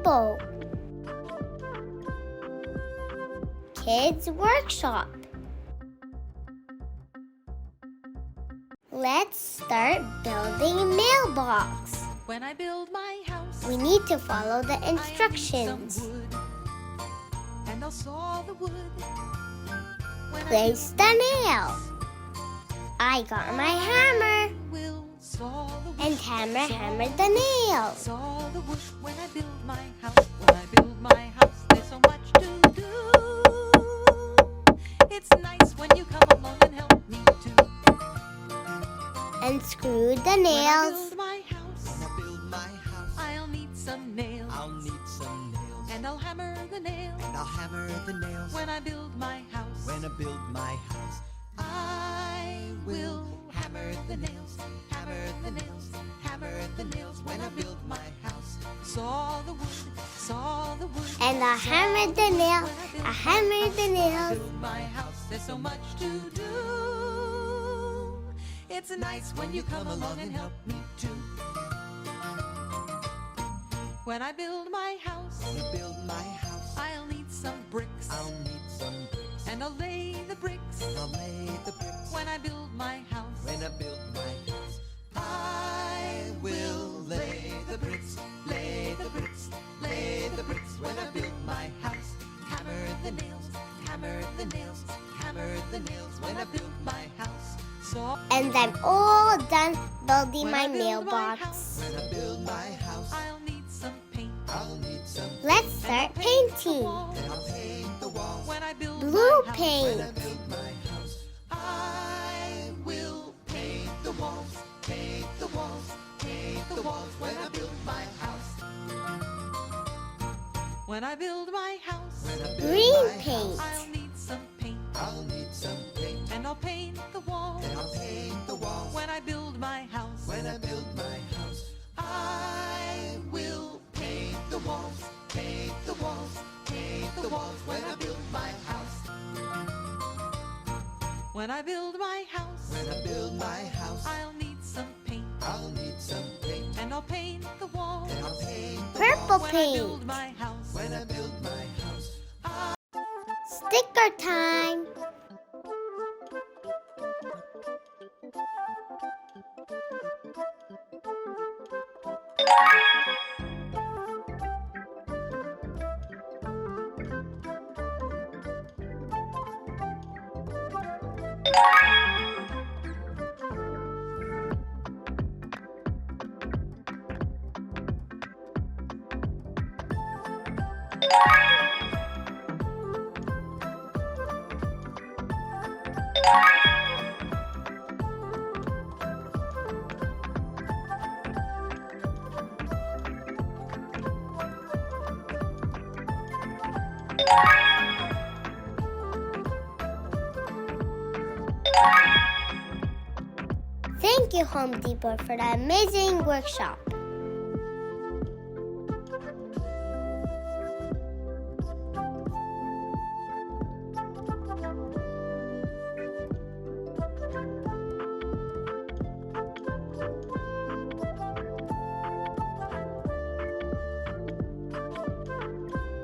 Depot. Kids Workshop. Let's start building mailbox. When I build my house, We need to follow the instructions. I'll need some wood, and I'll saw the wood. When I Place build the my nail. house, I got my hammer will saw the wood, and hammer the nail. saw the wood. When I build my house, when I build my house, there's so much to do. It's nice when you come along and help me too. And screw the When I nails. build my house, I'll need some nails, and I'll hammer the nails. When I build my house, I will hammer the nails, hammer the nails, hammer the nails. When I build my house, saw the wood, And I hammered the nail. I hammered the nails. build my house. There's so much to do. It's nice when you come along and help me too. When I build my house, I'll need some bricks, and I'll lay the bricks. When I build my house, I will lay the bricks, lay the bricks, lay the bricks. When I build my house, hammer the nails, hammer the nails, hammer the nails. When I build my house, saw. And I'm all done building When my I build my mailbox. I'll need some paint. Let's start painting. When I build Blue my house, paint. I will paint the walls, paint the walls, paint the walls. When I build my house. When I build my house, Green paint. I'll need some paint, and I'll paint the walls. When I build my house, I will paint the walls, paint the walls, paint the walls. When I build my house. When I build my house, I'll need some paint, and I'll paint the walls. Purple When I paint. build my house, Sticker time. Thank you, Home Depot, for the amazing workshop.